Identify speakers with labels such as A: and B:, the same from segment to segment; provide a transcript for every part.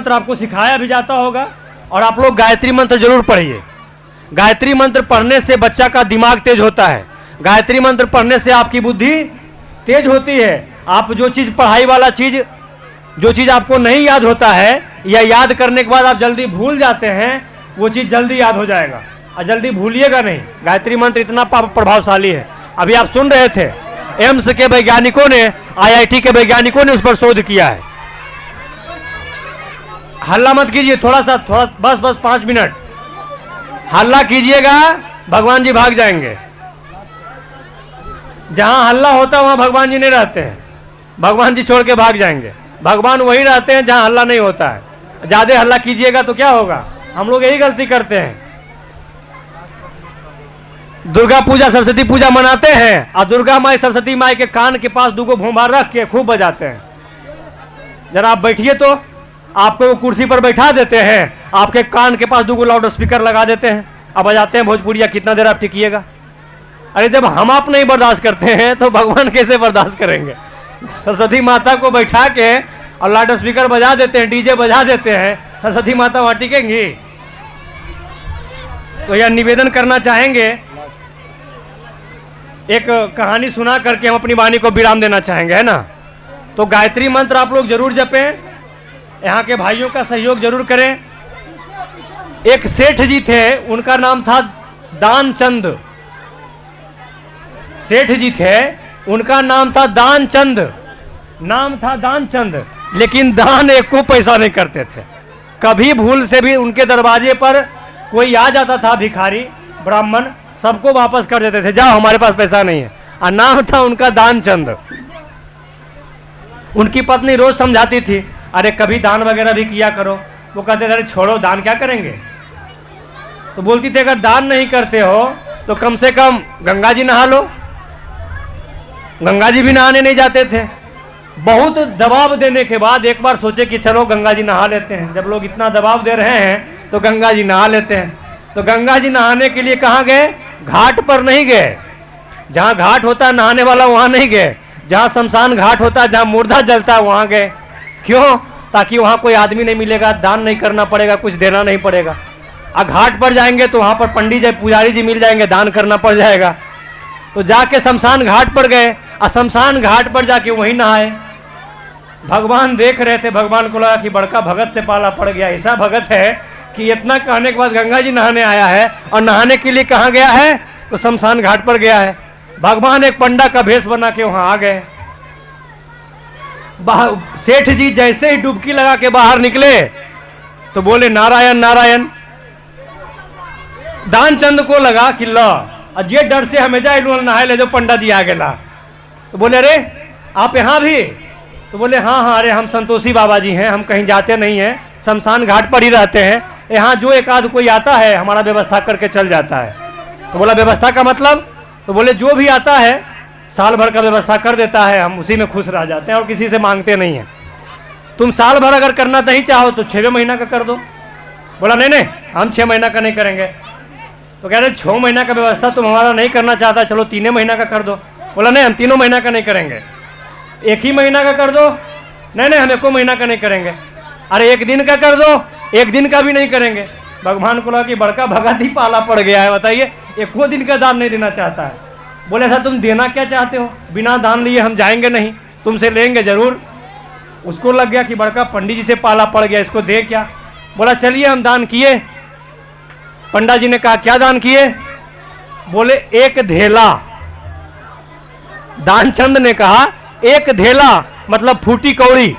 A: मंत्र आपको सिखाया भी जाता होगा और आप लोग गायत्री मंत्र जरूर पढ़िए। गायत्री मंत्र पढ़ने से बच्चा का दिमाग तेज होता है। गायत्री मंत्र पढ़ने से आपकी बुद्धि तेज होती है। आप जो चीज़ पढ़ाई वाला चीज़, जो चीज़ आपको नहीं याद होता है या याद करने के बाद आप जल्दी भूल जाते हैं, वो चीज़ जल्दी याद हो जाएगा और जल्दी भूलिएगा नहीं। गायत्री मंत्र इतना प्रभावशाली है। अभी आप सुन रहे थे, एम्स के वैज्ञानिकों ने, IIT के वैज्ञानिकों ने उस पर शोध किया है। हल्ला मत कीजिए, थोड़ा बस 5 मिनट हल्ला कीजिएगा, भगवान जी भाग जाएंगे। जहां हल्ला होता है वहां भगवान जी नहीं रहते हैं, भगवान जी छोड़ के भाग जाएंगे। भगवान वही रहते हैं जहां हल्ला नहीं होता है। ज्यादा हल्ला कीजिएगा तो क्या होगा? हम लोग यही गलती करते हैं। दुर्गा पूजा, सरस्वती पूजा मनाते हैं और दुर्गा माई, सरस्वती माई के कान के पास 2 भोंभार रख के खूब बजाते हैं। जरा आप बैठिए तो आपको वो कुर्सी पर बैठा देते हैं, आपके कान के पास 2 लाउड स्पीकर लगा देते हैं, अब बजाते हैं भोजपुरिया। कितना देर आप टिकिएगा? अरे जब हम आप नहीं बर्दाश्त करते हैं तो भगवान कैसे बर्दाश्त करेंगे? सरस्वती माता को बैठा के और लाउड स्पीकर बजा देते हैं, डीजे बजा देते हैं, सरस्वती माता वहां टिकेंगी? तो यह निवेदन करना चाहेंगे, एक कहानी सुना करके हम अपनी वाणी को विराम देना चाहेंगे, है ना? तो गायत्री मंत्र आप लोग जरूर जपें, यहाँ के भाइयों का सहयोग जरूर करें। एक सेठ जी थे, उनका नाम था दानचंद। सेठ जी थे, उनका नाम था दानचंद, नाम था दानचंद, लेकिन दान एक को पैसा नहीं करते थे। कभी भूल से भी उनके दरवाजे पर कोई आ जाता था भिखारी, ब्राह्मण, सबको वापस कर देते थे, जाओ हमारे पास पैसा नहीं है। और नाम था उनका दानचंद। उनकी पत्नी रोज समझाती थी, अरे कभी दान वगैरह भी किया करो। वो कहते थे, अरे छोड़ो, दान क्या करेंगे? तो बोलती थी, अगर दान नहीं करते हो तो कम से कम गंगा जी नहा लो। गंगा जी भी नहाने नहीं जाते थे। बहुत दबाव देने के बाद एक बार सोचे कि चलो गंगा जी नहा लेते हैं। जब लोग इतना दबाव दे रहे हैं तो गंगा जी नहा लेते हैं। तो गंगा जी नहाने के लिए कहाँ गए? घाट पर नहीं गए। जहाँ घाट होता है नहाने वाला वहाँ नहीं गए। जहाँ शमशान घाट होता है, जहाँ मुर्दा जलता है, वहाँ गए। क्यों? ताकि वहाँ कोई आदमी नहीं मिलेगा, दान नहीं करना पड़ेगा, कुछ देना नहीं पड़ेगा। और घाट पर जाएंगे तो वहाँ पर पंडित जी, पुजारी जी मिल जाएंगे, दान करना पड़ जाएगा। तो जाके शमशान घाट पर गए और शमशान घाट पर जाके वहीं नहाए। भगवान देख रहे थे, भगवान को लगा कि बड़का भगत से पाला पड़ गया। ऐसा भगत है कि इतना कहने के बाद गंगा जी नहाने आया है, और नहाने के लिए कहाँ गया है? तो शमशान घाट पर गया है। भगवान एक पंडा का भेष बना के वहां आ गए। सेठ जी जैसे ही डुबकी लगा के बाहर निकले तो बोले, नारायण नारायण। दानचंद को लगा कि ला अजय डर से हमेशा नहाए ले जो पंडा जी आ गया। तो बोले, अरे आप यहाँ भी? तो बोले, हाँ हाँ, अरे हम संतोषी बाबा जी हैं, हम कहीं जाते नहीं हैं, शमशान घाट पर ही रहते हैं। यहाँ जो एक आध कोई आता है हमारा व्यवस्था करके चल जाता है। तो बोला, व्यवस्था का मतलब? तो बोले, जो भी आता है साल भर का व्यवस्था कर देता है, हम उसी में खुश रह जाते हैं और किसी से मांगते नहीं हैं। तुम साल भर अगर करना नहीं चाहो तो 6वें महीना का कर दो। बोला, नहीं नहीं, हम 6 महीना का नहीं करेंगे। तो कह रहे 6 महीना का व्यवस्था तुम हमारा नहीं करना चाहता, चलो 3 महीना का कर दो। बोला, नहीं, हम 3 महीना का नहीं करेंगे। 1 ही महीना का कर दो। नहीं नहीं, हम 1 महीना का नहीं करेंगे। अरे 1 दिन का कर दो। 1 दिन का भी नहीं करेंगे। भगवान को लगा कि बड़का भगत ही पाला पड़ गया है, बताइए 1 दिन का दान नहीं देना चाहता है। बोले, ऐसा तुम देना क्या चाहते हो? बिना दान लिए हम जाएंगे नहीं, तुमसे लेंगे जरूर। उसको लग गया कि बड़का पंडित जी से पाला पड़ गया, इसको दे क्या? बोला, चलिए हम दान किए। पंडा जी ने कहा, क्या दान किए? बोले, 1 धेला। दानचंद ने कहा, 1 धेला मतलब फूटी कौड़ी।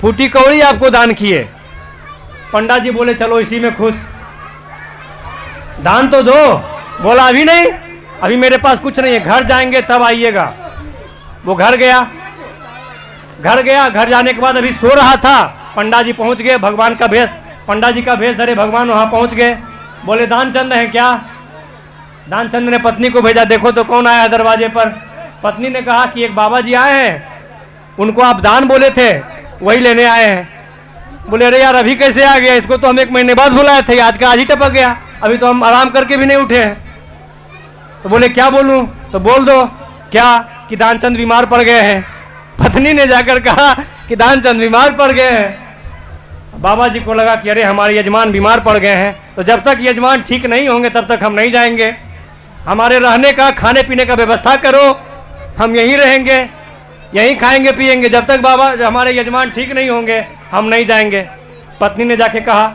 A: फूटी कौड़ी आपको दान किए। पंडा जी बोले, चलो इसी में खुश, दान तो दो। बोला, अभी नहीं, अभी मेरे पास कुछ नहीं है, घर जाएंगे तब आइएगा। वो घर गया। घर जाने के बाद अभी सो रहा था, पंडा जी पहुंच गए। भगवान का भेष, पंडा जी का भेष धरे भगवान वहां पहुंच गए। बोले, दानचंद है क्या? दानचंद ने पत्नी को भेजा, देखो तो कौन आया दरवाजे पर। पत्नी ने कहा कि एक बाबा जी आए हैं, उनको आप दान बोले थे, वही लेने आए हैं। बोले, अरे यार अभी कैसे आ गया? इसको तो हम 1 महीने बाद बुलाए थे, आज का आज ही टपक गया, अभी तो हम आराम करके भी नहीं उठे हैं। तो बोले, क्या बोलूं? तो बोल दो। क्या? कि दानचंद बीमार पड़ गए हैं। पत्नी ने जाकर कहा कि दानचंद बीमार पड़ गए हैं। बाबा जी को लगा कि अरे हमारे यजमान बीमार पड़ गए हैं, तो जब तक यजमान ठीक नहीं होंगे तब तक हम नहीं जाएंगे। हमारे रहने का खाने पीने का व्यवस्था करो, हम यहीं रहेंगे, यहीं खाएंगे पिएंगे, जब तक बाबा हमारे यजमान ठीक नहीं होंगे हम नहीं जाएंगे। पत्नी ने जाके कहा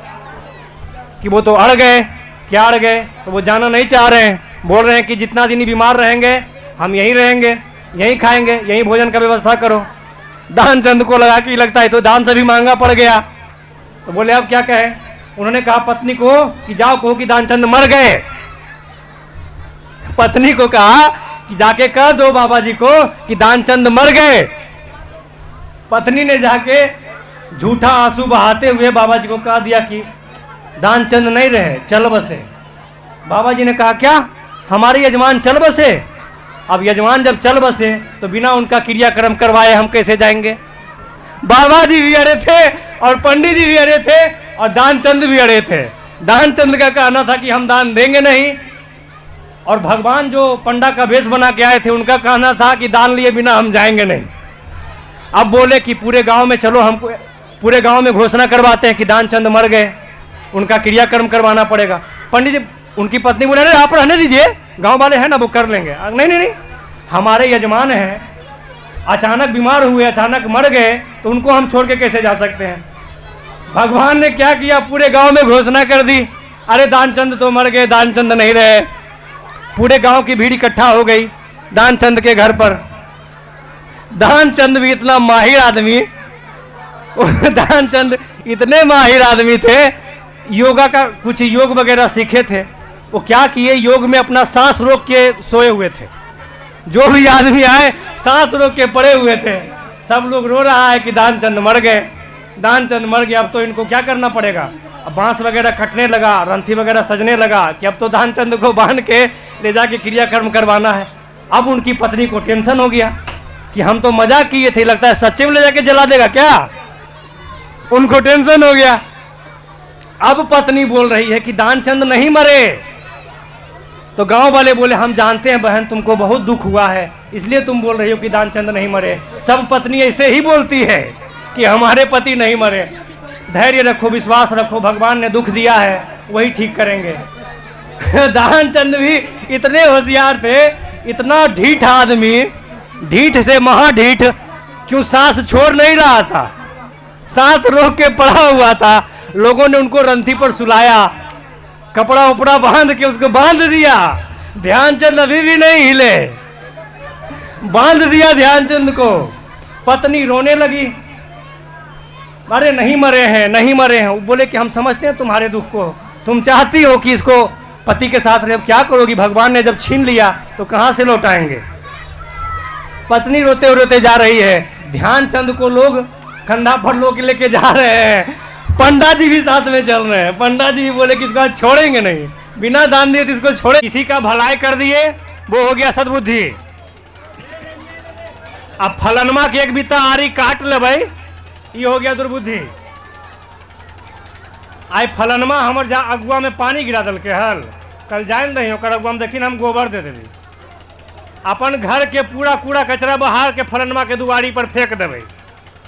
A: कि वो तो अड़ गए। क्या अड़ गए? तो वो जाना नहीं चाह रहे हैं, बोल रहे हैं कि जितना दिन बीमार रहेंगे हम यहीं रहेंगे, यहीं खाएंगे, यहीं भोजन का व्यवस्था करो। दानचंद को लगा कि लगता है तो दान से भी महंगा पड़ गया, तो बोले अब क्या कहें। उन्होंने कहा पत्नी को कि जाओ कहो कि दानचंद मर गए। पत्नी को कहा कि जाके कह दो बाबा जी को कि दानचंद मर गए। पत्नी ने जाके झूठा आंसू बहाते हुए बाबा जी को कह दिया कि दानचंद नहीं रहे, चल बसे। बाबा जी ने कहा क्या हमारे यजमान चल बसे? अब यजमान जब चल बसे तो बिना उनका क्रियाक्रम करवाए हम कैसे जाएंगे? बाबा जी भी अड़े थे और पंडित जी भी अड़े थे और दानचंद भी अड़े थे। दानचंद का कहना था कि हम दान देंगे नहीं, और भगवान जो पंडा का वेश बना के आए थे उनका कहना था कि दान लिए बिना हम जाएंगे नहीं। अब बोले कि पूरे गांव में चलो, हमको पूरे गांव में घोषणा करवाते हैं कि दानचंद मर गए, उनका क्रियाक्रम करवाना पड़ेगा। पंडित जी, उनकी पत्नी बोले अरे आप रहने दीजिए, गांव वाले हैं ना वो कर लेंगे। नहीं नहीं नहीं, हमारे यजमान हैं, अचानक बीमार हुए, अचानक मर गए, तो उनको हम छोड़ के कैसे जा सकते हैं। भगवान ने क्या किया, पूरे गांव में घोषणा कर दी, अरे दानचंद तो मर गए, दानचंद नहीं रहे। पूरे गांव की भीड़ इकट्ठा हो गई दानचंद के घर पर। दानचंद भी इतना माहिर आदमी, दानचंद इतने माहिर आदमी थे, योगा का कुछ योग वगैरह सीखे थे। वो क्या किए, योग में अपना सांस रोक के सोए हुए थे। जो भी आदमी आए सांस रोक के पड़े हुए थे। सब लोग रो रहा है कि दानचंद मर गए, दानचंद मर गए, अब तो इनको क्या करना पड़ेगा। अब बांस वगैरह कटने लगा, रंथी वगैरह सजने लगा कि अब तो दानचंद को बांध के ले जाके क्रियाकर्म करवाना है। अब उनकी पत्नी को टेंशन हो गया कि हम तो मजाक किए थे, लगता है सच्चे में ले जाके जला देगा क्या। उनको टेंशन हो गया। अब पत्नी बोल रही है कि दानचंद नहीं मरे। तो गांव वाले बोले हम जानते हैं बहन तुमको बहुत दुख हुआ है, इसलिए तुम बोल रही हो कि दानचंद नहीं मरे। सब पत्नी ऐसे ही बोलती है कि हमारे पति नहीं मरे। धैर्य रखो, विश्वास रखो, भगवान ने दुख दिया है वही ठीक करेंगे। दानचंद भी इतने होशियार थे, इतना ढीठ आदमी, ढीठ से महाढीठ, क्यों सांस छोड़ नहीं रहा था, सांस रोक के पड़ा हुआ था। लोगों ने उनको रंथी पर सुलाया, कपड़ा उपड़ा बांध के उसको बांध दिया। ध्यानचंद अभी भी नहीं हिले, बांध दिया ध्यानचंद को। पत्नी रोने लगी, अरे नहीं मरे हैं, नहीं मरे हैं। वो बोले कि हम समझते हैं तुम्हारे दुख को, तुम चाहती हो कि इसको पति के साथ रहे, क्या करोगी, भगवान ने जब छीन लिया तो कहां से लौटाएंगे। पत्नी रोते रोते जा रही है, ध्यानचंद को लोग कंधा पर लोग लेके जा रहे हैं, पंडा जी भी साथ में चल रहे हैं। पंडा जी भी बोले कि इसको छोड़ेंगे नहीं, बिना दान दिए तो इसको छोड़े। किसी का भलाई कर दिए वो हो गया सद्बुद्धि। अब फलनमा की एक बिता आरी काट ले भाई, ये हो गया दुर्बुद्धि। आई फलनमा हमर जा अगुआ में पानी गिरा दल के हल, कल जान नहीं हो कर अगुआ में देखी हम गोबर दे देवी, अपन घर के पूरा कूड़ा कचरा बहार के फलनमा के दुआरी पर फेंक देवे,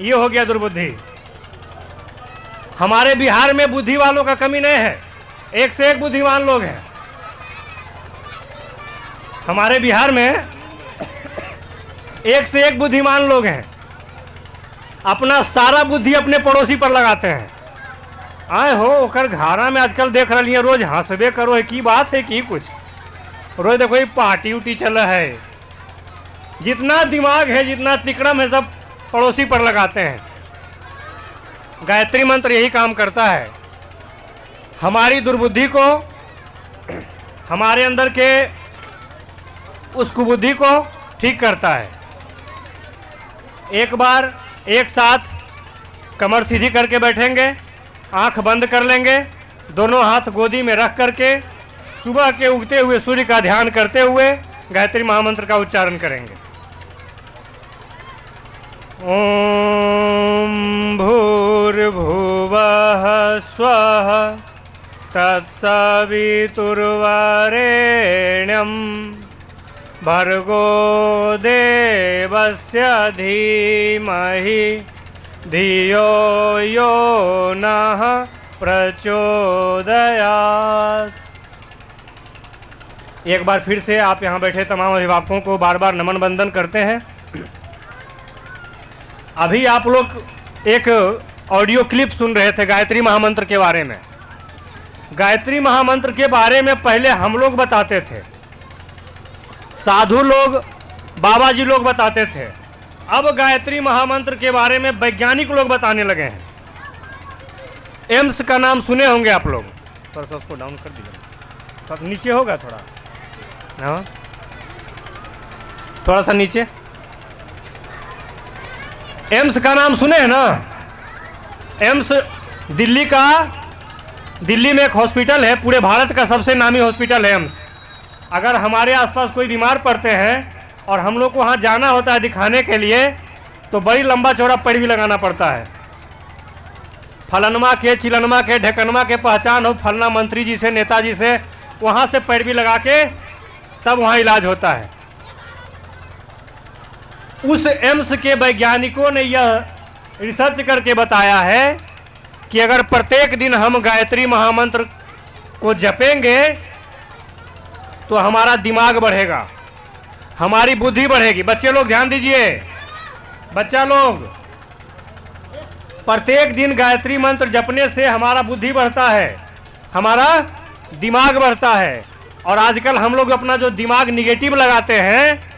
A: ये हो गया दुर्बुद्धि। हमारे बिहार में बुद्धि वालों का कमी नहीं है, एक से एक बुद्धिमान लोग हैं हमारे बिहार में, एक से एक बुद्धिमान लोग हैं। अपना सारा बुद्धि अपने पड़ोसी पर लगाते हैं। आए हो ओकर घारा में आजकल देख रही है, रोज हंसबे करो है, की बात है कि कुछ रोज देखो ये पार्टी उटी चल है। जितना दिमाग है, जितना तिकड़म है, सब पड़ोसी पर लगाते हैं। गायत्री मंत्र यही काम करता है, हमारी दुर्बुद्धि को, हमारे अंदर के उस कुबुद्धि को ठीक करता है। एक बार एक साथ कमर सीधी करके बैठेंगे, आंख बंद कर लेंगे, दोनों हाथ गोदी में रख करके सुबह के उगते हुए सूर्य का ध्यान करते हुए गायत्री महामंत्र का उच्चारण करेंगे। ओम भूर्भुवः स्वः तत्सवितुर्वरेण्यं भर्गो देवस्य धीमहि धियो यो नः प्रचोदयात्। एक बार फिर से आप यहाँ बैठे तमाम अभिभावकों को बार बार नमन वंदन करते हैं। अभी आप लोग एक ऑडियो क्लिप सुन रहे थे गायत्री महामंत्र के बारे में। गायत्री महामंत्र के बारे में पहले हम लोग बताते थे, साधु लोग, बाबा जी लोग बताते थे। अब गायत्री महामंत्र के बारे में वैज्ञानिक लोग बताने लगे हैं। एम्स का नाम सुने होंगे आप लोग। थोड़ा सा उसको डाउन कर दीजिए, थोड़ा सा नीचे होगा, थोड़ा हाँ, थोड़ा सा नीचे। एम्स का नाम सुने हैं ना? एम्स दिल्ली में एक हॉस्पिटल है, पूरे भारत का सबसे नामी हॉस्पिटल है एम्स। अगर हमारे आसपास कोई बीमार पड़ते हैं और हम लोग को वहाँ जाना होता है दिखाने के लिए, तो बड़ी लंबा चौड़ा पैरवी लगाना पड़ता है। फलनमा के, चिलनमा के, ढेकनमा के पहचान हो, फलना मंत्री जी से, नेताजी से, वहाँ से पैरवी लगा के तब वहाँ इलाज होता है। उस एम्स के वैज्ञानिकों ने यह रिसर्च करके बताया है कि अगर प्रत्येक दिन हम गायत्री महामंत्र को जपेंगे तो हमारा दिमाग बढ़ेगा, हमारी बुद्धि बढ़ेगी। बच्चे लोग ध्यान दीजिए, बच्चा लोग, प्रत्येक दिन गायत्री मंत्र जपने से हमारा बुद्धि बढ़ता है, हमारा दिमाग बढ़ता है। और आजकल हम लोग अपना जो दिमाग निगेटिव लगाते हैं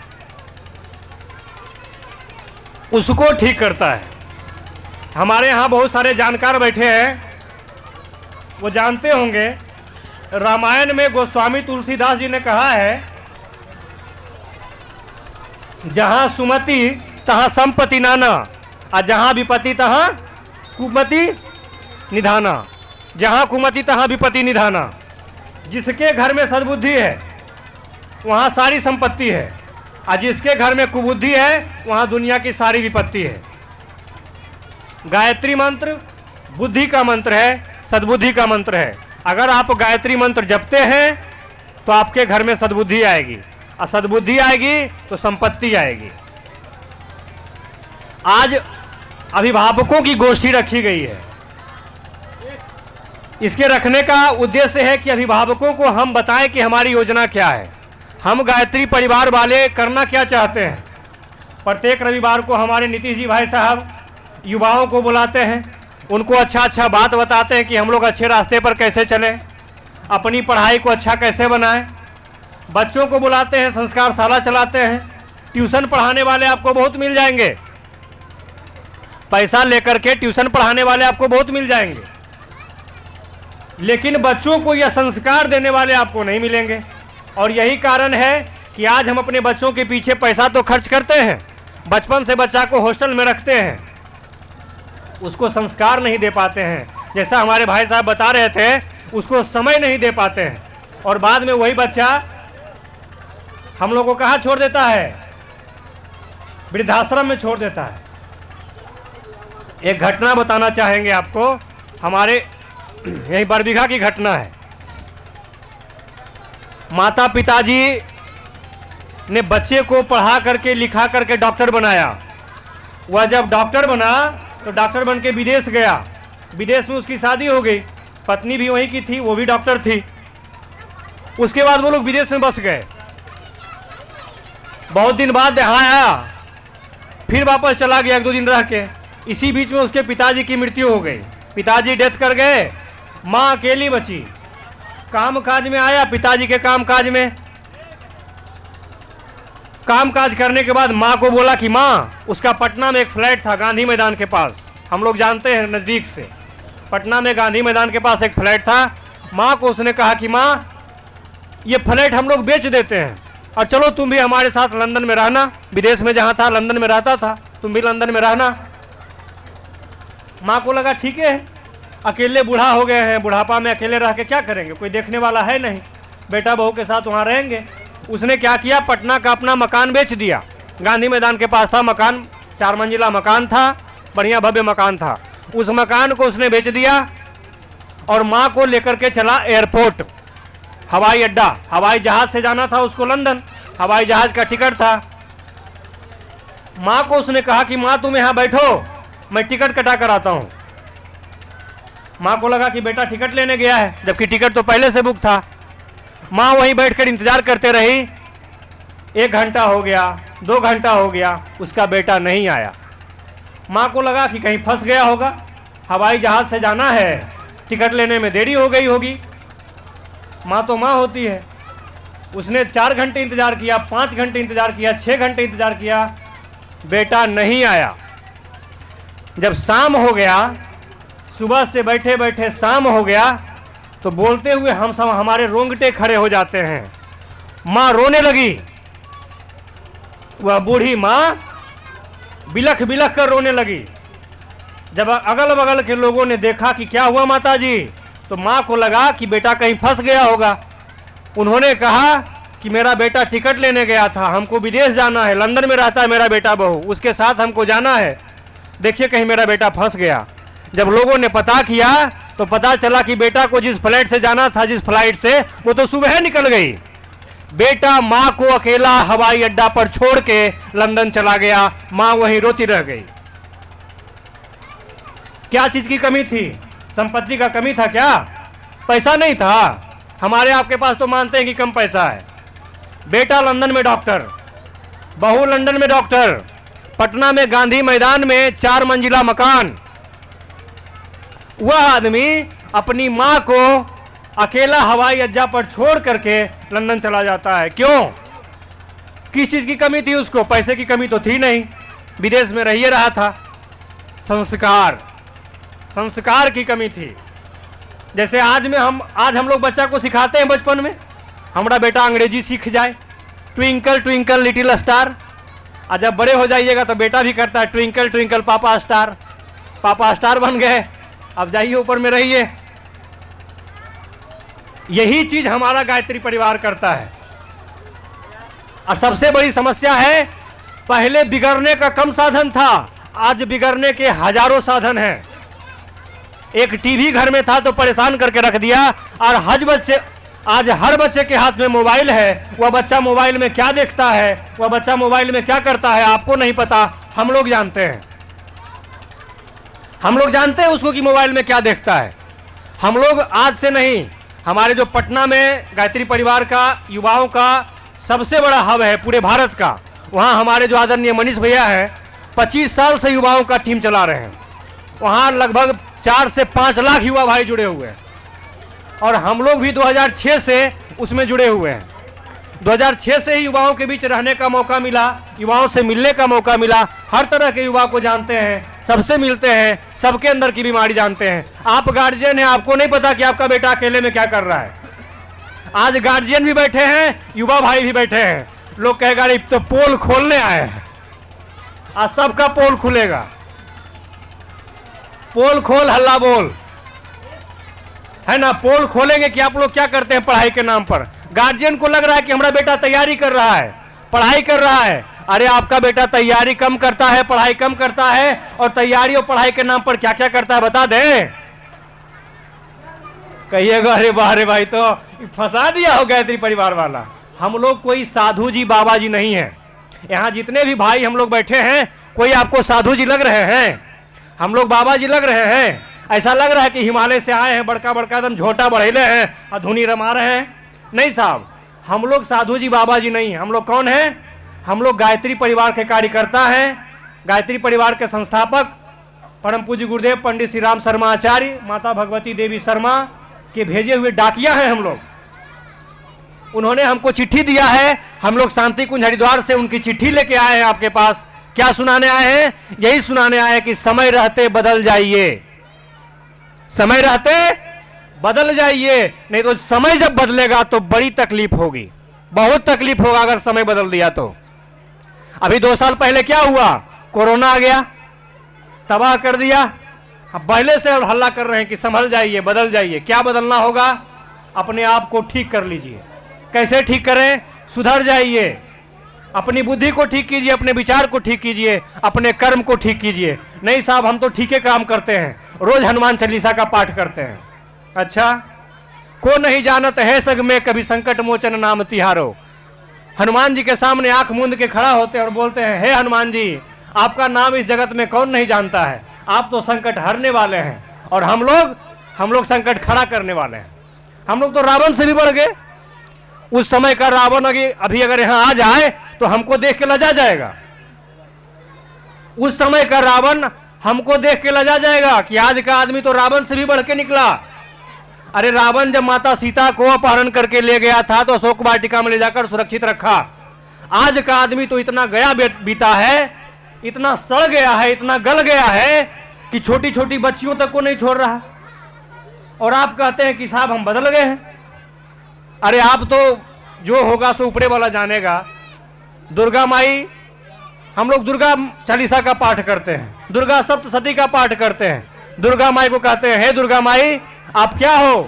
A: उसको ठीक करता है। हमारे यहाँ बहुत सारे जानकार बैठे हैं, वो जानते होंगे, रामायण में गोस्वामी तुलसीदास जी ने कहा है, जहाँ सुमति तहाँ संपत्ति नाना, और जहाँ विपत्ति तहाँ कुमति निधाना। जहाँ कुमति तहाँ विपत्ति निधाना। जिसके घर में सद्बुद्धि है वहाँ सारी संपत्ति है, और जिसके घर में कुबुद्धि है वहाँ दुनिया की सारी विपत्ति है। गायत्री मंत्र बुद्धि का मंत्र है, सद्बुद्धि का मंत्र है। अगर आप गायत्री मंत्र जपते हैं तो आपके घर में सद्बुद्धि आएगी, और सद्बुद्धि आएगी तो संपत्ति आएगी। आज अभिभावकों की गोष्ठी रखी गई है। इसके रखने का उद्देश्य है कि अभिभावकों को हम बताएं कि हमारी योजना क्या है, हम गायत्री परिवार वाले करना क्या चाहते हैं। प्रत्येक रविवार को हमारे नीतीश जी भाई साहब युवाओं को बुलाते हैं, उनको अच्छा बात बताते हैं कि हम लोग अच्छे रास्ते पर कैसे चलें, अपनी पढ़ाई को अच्छा कैसे बनाएं। बच्चों को बुलाते हैं, संस्कार शाला चलाते हैं। ट्यूशन पढ़ाने वाले आपको बहुत मिल जाएंगे, पैसा लेकर के ट्यूशन पढ़ाने वाले आपको बहुत मिल जाएंगे, लेकिन बच्चों को यह संस्कार देने वाले आपको नहीं मिलेंगे। और यही कारण है कि आज हम अपने बच्चों के पीछे पैसा तो खर्च करते हैं, बचपन से बच्चा को हॉस्टल में रखते हैं, उसको संस्कार नहीं दे पाते हैं। जैसा हमारे भाई साहब बता रहे थे, उसको समय नहीं दे पाते हैं, और बाद में वही बच्चा हम लोग को कहाँ छोड़ देता है? वृद्धाश्रम में छोड़ देता है। एक घटना बताना चाहेंगे आपको, हमारे यही बरबीघा की घटना है। माता पिताजी ने बच्चे को पढ़ा करके लिखा करके डॉक्टर बनाया। वह जब डॉक्टर बना तो डॉक्टर बन के विदेश गया। विदेश में उसकी शादी हो गई, पत्नी भी वहीं की थी, वो भी डॉक्टर थी। उसके बाद वो लोग विदेश में बस गए। बहुत दिन बाद यहाँ आया, फिर वापस चला गया, 1-2 दिन रह के। इसी बीच में उसके पिताजी की मृत्यु हो गई, पिताजी डेथ कर गए, माँ अकेली बची। काम काज में आया, पिताजी के काम काज में, काम काज करने के बाद माँ को बोला कि माँ, उसका पटना में एक फ्लैट था गांधी मैदान के पास, हम लोग जानते हैं नज़दीक से, पटना में गांधी मैदान के पास एक फ्लैट था। माँ को उसने कहा कि माँ, ये फ्लैट हम लोग बेच देते हैं, और चलो तुम भी हमारे साथ लंदन में रहना। विदेश में जहाँ था लंदन में रहता था, तुम भी लंदन में रहना। माँ को लगा ठीक है, अकेले बूढ़ा हो गए हैं, बुढ़ापा में अकेले रह के क्या करेंगे, कोई देखने वाला है नहीं, बेटा बहू के साथ वहाँ रहेंगे। उसने क्या किया, पटना का अपना मकान बेच दिया। गांधी मैदान के पास था मकान, 4 मंजिला मकान था, बढ़िया भव्य मकान था। उस मकान को उसने बेच दिया और माँ को लेकर के चला एयरपोर्ट, हवाई अड्डा। हवाई जहाज से जाना था उसको लंदन, हवाई जहाज का टिकट था। माँ को उसने कहा कि माँ तुम यहाँ बैठो, मैं टिकट कटा कर आता हूँ। माँ को लगा कि बेटा टिकट लेने गया है, जबकि टिकट तो पहले से बुक था। माँ वहीं बैठकर इंतजार करते रही। 1 घंटा हो गया, 2 घंटा हो गया, उसका बेटा नहीं आया। माँ को लगा कि कहीं फंस गया होगा, हवाई जहाज़ से जाना है, टिकट लेने में देरी हो गई होगी। माँ तो माँ होती है, उसने 4 घंटे इंतजार किया, 5 घंटे इंतजार किया, 6 घंटे इंतजार किया, बेटा नहीं आया। जब शाम हो गया, सुबह से बैठे बैठे शाम हो गया, तो बोलते हुए हम सब हमारे रोंगटे खड़े हो जाते हैं। माँ रोने लगी। वह बूढ़ी माँ बिलख बिलख कर रोने लगी। जब अगल बगल के लोगों ने देखा कि क्या हुआ माताजी, तो माँ को लगा कि बेटा कहीं फंस गया होगा। उन्होंने कहा कि मेरा बेटा टिकट लेने गया था, हमको विदेश जाना है, लंदन में रहता है मेरा बेटा बहू, उसके साथ हमको जाना है, देखिए कहीं मेरा बेटा फंस गया। जब लोगों ने पता किया तो पता चला कि बेटा को जिस फ्लाइट से जाना था, जिस फ्लाइट से, वो तो सुबह निकल गई। बेटा माँ को अकेला हवाई अड्डा पर छोड़ के लंदन चला गया। माँ वहीं रोती रह गई। क्या चीज की कमी थी? संपत्ति का कमी था क्या? पैसा नहीं था? हमारे आपके पास तो मानते हैं कि कम पैसा है। बेटा लंदन में डॉक्टर, बहू लंदन में डॉक्टर, पटना में गांधी मैदान में 4 मंजिला मकान। वह आदमी अपनी मां को अकेला हवाई अड्डा पर छोड़ करके लंदन चला जाता है। क्यों? किस चीज की कमी थी उसको? पैसे की कमी तो थी नहीं, विदेश में रहिए रहा था। संस्कार की कमी थी। जैसे आज हम लोग बच्चा को सिखाते हैं बचपन में, हमारा बेटा अंग्रेजी सीख जाए, ट्विंकल ट्विंकल लिटिल स्टार। और जब बड़े हो जाइएगा तो बेटा भी करता है ट्विंकल ट्विंकल पापा स्टार। पापा स्टार बन गए, अब जाइए ऊपर में रहिए। यही चीज हमारा गायत्री परिवार करता है। और सबसे बड़ी समस्या है, पहले बिगड़ने का कम साधन था, आज बिगड़ने के हजारों साधन हैं। एक टीवी घर में था तो परेशान करके रख दिया, और आज हर बच्चे के हाथ में मोबाइल है। वह बच्चा मोबाइल में क्या देखता है, वह बच्चा मोबाइल में क्या करता है, आपको नहीं पता, हम लोग जानते हैं। हम लोग जानते हैं उसको कि मोबाइल में क्या देखता है। हम लोग आज से नहीं, हमारे जो पटना में गायत्री परिवार का युवाओं का सबसे बड़ा हब है पूरे भारत का, वहाँ हमारे जो आदरणीय मनीष भैया हैं 25 साल से युवाओं का टीम चला रहे हैं। वहाँ लगभग 4 से 5 लाख युवा भाई जुड़े हुए हैं, और हम लोग भी 2006 से उसमें जुड़े हुए हैं। 2006 से ही युवाओं के बीच रहने का मौका मिला, युवाओं से मिलने का मौका मिला। हर तरह के युवा को जानते हैं, सबसे मिलते हैं, सबके अंदर की बीमारी जानते हैं। आप गार्जियन हैं, आपको नहीं पता कि आपका बेटा अकेले में क्या कर रहा है। आज गार्जियन भी बैठे हैं, युवा भाई भी बैठे हैं। लोग कहेगा अरे तो पोल खोलने आए हैं, आज सबका पोल खुलेगा। पोल खोल हल्ला बोल, है ना। पोल खोलेंगे कि आप लोग क्या करते हैं पढ़ाई के नाम पर। गार्जियन को लग रहा है कि हमारा बेटा तैयारी कर रहा है, पढ़ाई कर रहा है। अरे आपका बेटा तैयारी कम करता है, पढ़ाई कम करता है, और तैयारी और पढ़ाई के नाम पर क्या क्या करता है बता दें। कहिएगा अरे वाह रे भाई, तो फंसा दिया हो गायत्री परिवार वाला। हम लोग कोई साधु जी बाबा जी नहीं है। यहाँ जितने भी भाई हम लोग बैठे हैं, कोई आपको साधु जी लग रहे हैं? हम लोग बाबा जी लग रहे हैं? ऐसा लग रहा है कि हिमालय से आए हैं, बड़का बड़का एकदम झोटा बढ़ेले हैं और धुनी रमा रहे हैं। नहीं साहब, हम लोग साधु जी बाबा जी नहीं। हम लोग कौन हैं? हम लोग गायत्री परिवार के कार्यकर्ता हैं। गायत्री परिवार के संस्थापक परम पूज्य गुरुदेव पंडित श्री राम शर्मा आचार्य, माता भगवती देवी शर्मा के भेजे हुए डाकिया हैं हम लोग। उन्होंने हमको चिट्ठी दिया है, हम लोग शांति कुंज हरिद्वार से उनकी चिट्ठी लेके आए हैं आपके पास। क्या सुनाने आए हैं? यही सुनाने आए हैं कि समय रहते बदल जाइए, समय रहते बदल जाइए, नहीं तो समय जब बदलेगा तो बड़ी तकलीफ होगी, बहुत तकलीफ होगा अगर समय बदल दिया तो। अभी 2 साल पहले क्या हुआ? कोरोना आ गया, तबाह कर दिया। अब पहले से हल्ला कर रहे हैं कि संभल जाइए, बदल जाइए। क्या बदलना होगा? अपने आप को ठीक कर लीजिए। कैसे ठीक करें? सुधर जाइए, अपनी बुद्धि को ठीक कीजिए, अपने विचार को ठीक कीजिए, अपने कर्म को ठीक कीजिए। नहीं साहब, हम तो ठीके काम करते हैं, रोज हनुमान चालीसा का पाठ करते हैं। अच्छा, को नहीं जानत है सग में कभी संकट मोचन नाम तिहारो। हनुमान जी के सामने आंख मूंद के खड़ा होते हैं और बोलते हैं, हे हनुमान जी, आपका नाम इस जगत में कौन नहीं जानता है, आप तो संकट हरने वाले हैं और हम लोग संकट खड़ा करने वाले हैं। हम लोग तो रावण से भी बढ़ गए। उस समय का रावण अभी अगर यहां आ जाए तो हमको देख के लजा जाएगा। उस समय का रावण हमको देख के लजा जाएगा कि आज का आदमी तो रावण से भी बढ़ के निकला। अरे रावण जब माता सीता को अपहरण करके ले गया था तो अशोक वाटिका में ले जाकर सुरक्षित रखा। आज का आदमी तो इतना गया बीता है, इतना सड़ गया है, इतना गल गया है कि छोटी छोटी बच्चियों तक को नहीं छोड़ रहा। और आप कहते हैं कि साहब हम बदल गए हैं। अरे आप तो जो होगा सो ऊपरे वाला जानेगा। दुर्गा माई, हम लोग दुर्गा चालीसा का पाठ करते हैं, दुर्गा सप्तशती का पाठ करते हैं। दुर्गा माई को कहते हैं, हे दुर्गा माई आप क्या हो?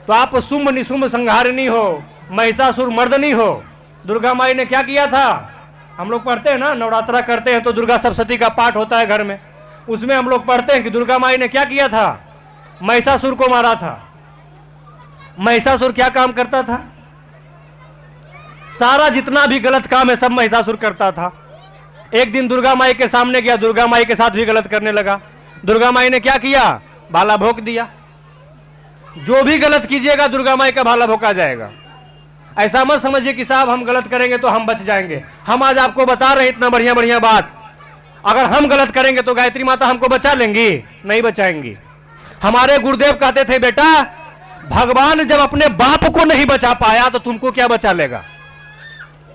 A: तो आप शुंभ निशुंभ संहारिणी हो, महिषासुर मर्दनी हो। दुर्गा माई ने क्या किया था? हम लोग पढ़ते हैं ना, नवरात्रा करते हैं तो दुर्गा सप्तशती का पाठ होता है घर में। उसमें हम लोग पढ़ते हैं कि दुर्गा माई ने क्या किया था? महिषासुर को मारा था। महिषासुर क्या काम करता था? सारा जितना भी गलत काम है सब महिषासुर करता था। एक दिन दुर्गा माई के सामने गया, दुर्गा माई के साथ भी गलत करने लगा। दुर्गा माई ने क्या किया? भाला भोंक दिया। जो भी गलत कीजिएगा दुर्गा माई का भाला भोंका जाएगा। ऐसा मत समझिए कि साहब हम गलत करेंगे तो हम बच जाएंगे। हम आज आपको बता रहे इतना बढ़िया बढ़िया बात। अगर हम गलत करेंगे तो गायत्री माता हमको बचा लेंगी? नहीं बचाएंगी। हमारे गुरुदेव कहते थे, बेटा भगवान जब अपने बाप को नहीं बचा पाया तो तुमको क्या बचा लेगा?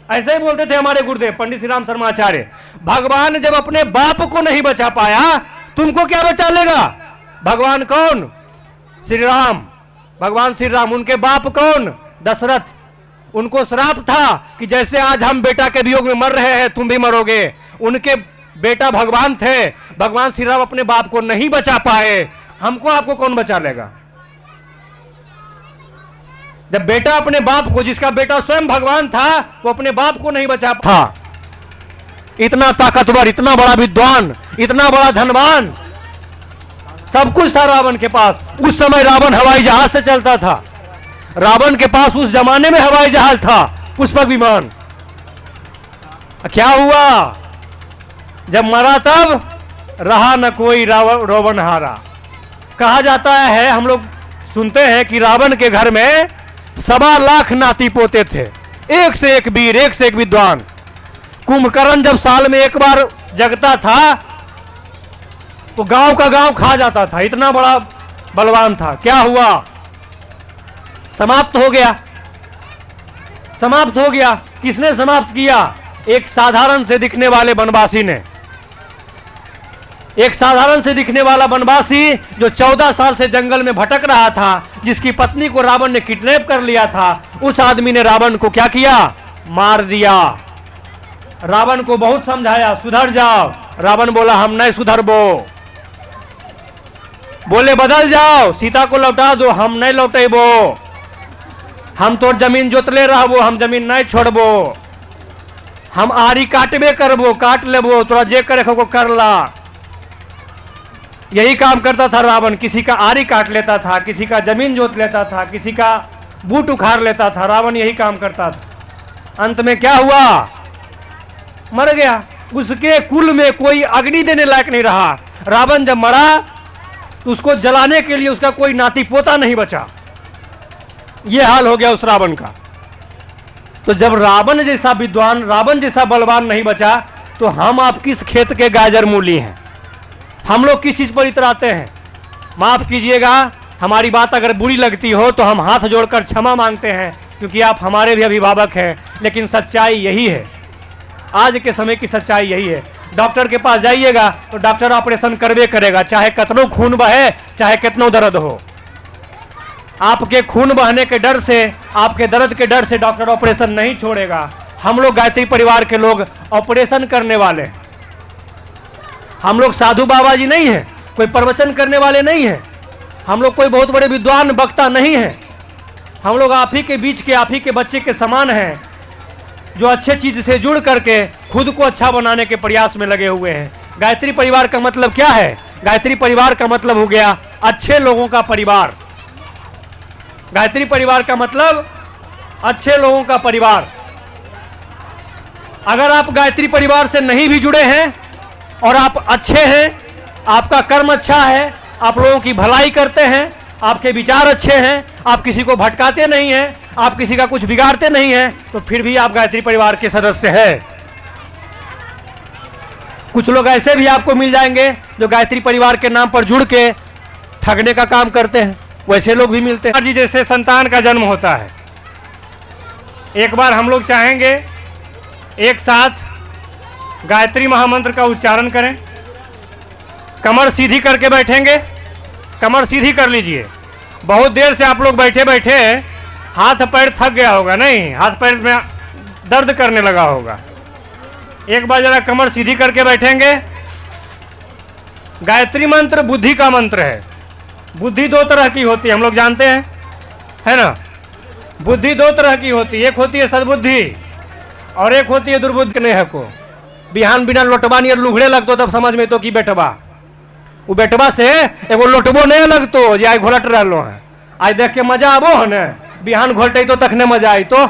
A: ऐसे ही बोलते थे हमारे गुरुदेव पंडित श्री राम शर्मा आचार्य। भगवान जब अपने बाप को नहीं बचा पाया तुमको क्या बचा लेगा? भगवान कौन? श्री राम। भगवान श्री राम। उनके बाप कौन? दशरथ। उनको श्राप था कि जैसे आज हम बेटा के वियोग में मर रहे हैं तुम भी मरोगे। उनके बेटा भगवान थे। भगवान श्री राम अपने बाप को नहीं बचा पाए, हमको आपको कौन बचा लेगा? जब बेटा अपने बाप को, जिसका बेटा स्वयं भगवान था, वो अपने बाप को नहीं बचा था। इतना ताकतवर, इतना बड़ा विद्वान, इतना बड़ा धनवान, सब कुछ था रावण के पास। उस समय रावण हवाई जहाज से चलता था। रावण के पास उस जमाने में हवाई जहाज था, पुष्पक विमान। क्या हुआ? जब मरा तब रहा न कोई रावण हारा। कहा जाता है, हम लोग सुनते हैं कि रावण के घर में 1.25 लाख नाती पोते थे, एक से एक वीर, एक से एक विद्वान। कुंभकर्ण जब साल में एक बार जगता था तो गांव का गांव खा जाता था, इतना बड़ा बलवान था। क्या हुआ? समाप्त हो गया। समाप्त हो गया। किसने समाप्त किया? एक साधारण से दिखने वाले वनवासी ने। एक साधारण से दिखने वाला वनवासी जो 14 साल से जंगल में भटक रहा था, जिसकी पत्नी को रावण ने किडनैप कर लिया था, उस आदमी ने रावण को क्या किया? मार दिया। रावण को बहुत समझाया, सुधर जाओ। रावण बोला हम नहीं सुधरबो। बोले बदल जाओ, सीता को लौटा दो। हम नहीं लौटेबो। हम तो जमीन जोतले रहबो, हम जमीन नहीं छोड़बो। हम आरी काटबे करबो, काट लेबो, तोरा जे करे को कर ला। यही काम करता था रावण। किसी का आरी काट लेता था, किसी का जमीन जोत लेता था, किसी का बूट उखाड़ लेता था। रावण यही काम करता था। अंत में क्या हुआ? मर गया। उसके कुल में कोई अग्नि देने लायक नहीं रहा। रावण जब मरा तो उसको जलाने के लिए उसका कोई नाती पोता नहीं बचा। यह हाल हो गया उस रावण का। तो जब रावण जैसा विद्वान, रावण जैसा बलवान नहीं बचा तो हम आप किस खेत के गाजर मूली हैं? हम लोग किस चीज पर इतराते हैं? माफ कीजिएगा, हमारी बात अगर बुरी लगती हो तो हम हाथ जोड़कर क्षमा मांगते हैं, क्योंकि आप हमारे भी अभिभावक हैं। लेकिन सच्चाई यही है, आज के समय की सच्चाई यही है। डॉक्टर के पास जाइएगा तो डॉक्टर ऑपरेशन करवे करेगा, चाहे कितनो खून बहे, चाहे कितनो दर्द हो। आपके खून बहने के डर से, आपके दर्द के डर से डॉक्टर ऑपरेशन नहीं छोड़ेगा। हम लोग गायत्री परिवार के लोग ऑपरेशन करने वाले हैं। हम लोग साधु बाबा जी नहीं हैं, कोई प्रवचन करने वाले नहीं हैं। हम लोग कोई बहुत बड़े विद्वान वक्ता नहीं हैं। हम लोग आप ही के बीच के, आप ही के बच्चे के समान हैं, जो अच्छे चीज से जुड़ करके खुद को अच्छा बनाने के प्रयास में लगे हुए हैं। गायत्री परिवार का मतलब क्या है? गायत्री परिवार का मतलब हो गया अच्छे लोगों का परिवार। गायत्री परिवार का मतलब अच्छे लोगों का परिवार। अगर आप गायत्री परिवार से नहीं भी जुड़े हैं और आप अच्छे हैं आपका कर्म अच्छा है, आप लोगों की भलाई करते हैं, आपके विचार अच्छे हैं, आप किसी को भटकाते नहीं हैं, आप किसी का कुछ बिगाड़ते नहीं हैं, तो फिर भी आप गायत्री परिवार के सदस्य हैं। कुछ लोग ऐसे भी आपको मिल जाएंगे जो गायत्री परिवार के नाम पर जुड़ के ठगने का काम करते हैं, वैसे लोग भी मिलते हैं। जी जैसे संतान का जन्म होता है, एक बार हम लोग चाहेंगे एक साथ गायत्री महामंत्र का उच्चारण करें। कमर सीधी करके बैठेंगे, कमर सीधी कर लीजिए। बहुत देर से आप लोग बैठे बैठे हाथ पैर थक गया होगा, नहीं हाथ पैर में दर्द करने लगा होगा। एक बार जरा कमर सीधी करके बैठेंगे। गायत्री मंत्र बुद्धि का मंत्र है। बुद्धि दो तरह की होती है, हम लोग जानते हैं, है ना। बुद्धि दो तरह की होती है, एक होती है सद्बुद्धि और एक होती है दुर्बुद्धि। नहीं है को बिहान बिना लोटबा नहीं लुघड़े लगतो तब समझ में तो कि बेटबा वो बेटबा से एगो लोटबो नहीं लगतो जे आई घोलट रहो है। आज देख के मजा आबो है न, बिहान घोलटे तो तखने मजा आई। तो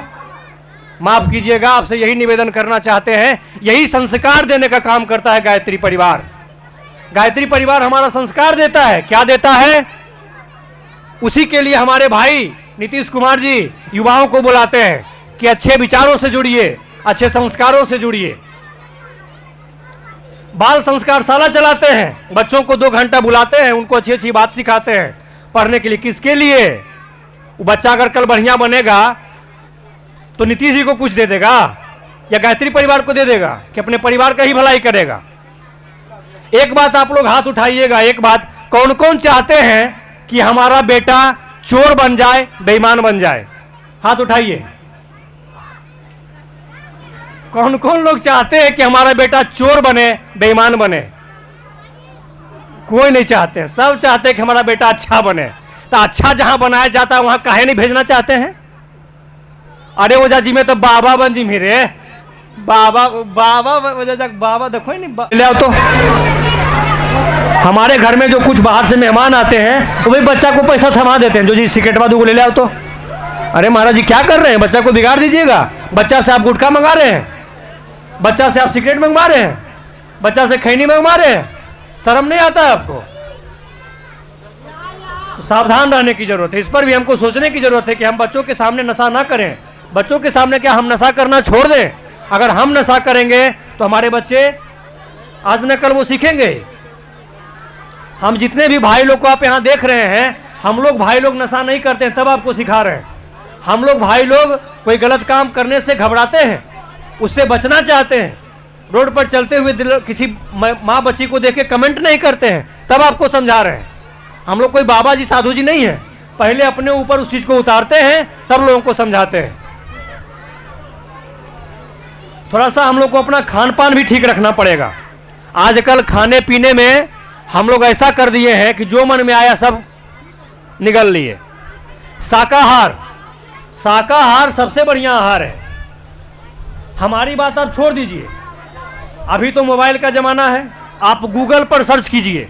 A: माफ कीजिएगा, आपसे यही निवेदन करना चाहते हैं, यही संस्कार देने का काम करता है गायत्री परिवार। गायत्री परिवार हमारा संस्कार देता है। क्या देता है? उसी के लिए हमारे भाई नीतीश कुमार जी युवाओं को बुलाते हैं कि अच्छे विचारों से जुड़िए, अच्छे संस्कारों से जुड़िए। बाल संस्कार शाला चलाते हैं, बच्चों को 2 घंटा बुलाते हैं, उनको अच्छी अच्छी बात सिखाते हैं पढ़ने के लिए। किसके लिए? वो बच्चा अगर कल बढ़िया बनेगा तो नीतीश जी को कुछ दे देगा या गायत्री परिवार को दे देगा कि अपने परिवार का ही भलाई करेगा। एक बात आप लोग हाथ उठाइएगा, एक बात, कौन कौन चाहते हैं कि हमारा बेटा चोर बन जाए, बेईमान बन जाए? हाथ उठाइए। कौन कौन लोग चाहते हैं कि हमारा बेटा चोर बने, बेईमान बने? कोई नहीं चाहते हैं, सब चाहते हैं कि हमारा बेटा अच्छा बने। तो अच्छा जहां बनाया जाता है वहां काहे नहीं भेजना चाहते हैं? अरे ओझा जी में तो बाबा बन जी मेरे बाबा बाबा देखो नहीं ले आओ। तो हमारे घर में जो कुछ बाहर से मेहमान आते हैं वो भी बच्चा को पैसा थमा देते हैं, जो जी सिगरेट बाद ले ले आओ। तो अरे महाराज जी क्या कर रहे हैं? बच्चा को बिगाड़ दीजिएगा। बच्चा से आप गुटखा मंगा रहे हैं, बच्चा से आप सिगरेट मंगवा रहे हैं, बच्चा से खैनी मंगवा रहे हैं। शर्म नहीं आता है आपको? तो सावधान रहने की जरूरत है। इस पर भी हमको सोचने की जरूरत है कि हम बच्चों के सामने नशा ना करें। बच्चों के सामने क्या हम नशा करना छोड़ दें? अगर हम नशा करेंगे तो हमारे बच्चे आज न कल वो सीखेंगे। हम जितने भी भाई लोग को आप यहाँ देख रहे हैं, हम लोग भाई लोग नशा नहीं करते हैं, तब आपको सिखा रहे हैं। हम लोग भाई लोग कोई गलत काम करने से घबराते हैं, उससे बचना चाहते हैं। रोड पर चलते हुए किसी माँ बच्ची को देख के कमेंट नहीं करते हैं, तब आपको समझा रहे हैं। हम लोग कोई बाबा जी साधु जी नहीं है, पहले अपने ऊपर उस चीज को उतारते हैं, तब लोगों को समझाते हैं। थोड़ा सा हम लोग को अपना खान पान भी ठीक रखना पड़ेगा। आजकल खाने पीने में हम लोग ऐसा कर दिए हैं कि जो मन में आया सब निगल लिए। शाकाहार, शाकाहार सबसे बढ़िया आहार है। हमारी बात आप छोड़ दीजिए, अभी तो मोबाइल का जमाना है, आप गूगल पर सर्च कीजिए।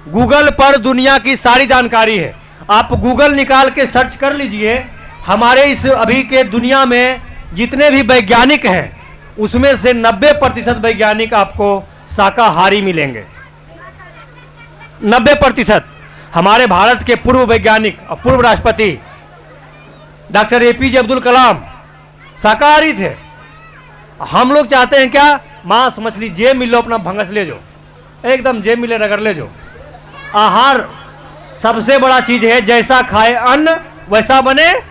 A: गूगल पर दुनिया की सारी जानकारी है। आप गूगल निकाल के सर्च कर लीजिए। हमारे इस अभी के दुनिया में जितने भी वैज्ञानिक हैं उसमें से 90% वैज्ञानिक आपको शाकाहारी मिलेंगे। 90%। हमारे भारत के पूर्व वैज्ञानिक और पूर्व राष्ट्रपति डॉक्टर APJ अब्दुल कलाम शाकाहारी थे। हम लोग चाहते हैं क्या? मांस मछली जे मिलो अपना भंगस ले जो, एकदम जे मिले रगड़ ले जो। आहार सबसे बड़ा चीज है। जैसा खाए अन्न वैसा बने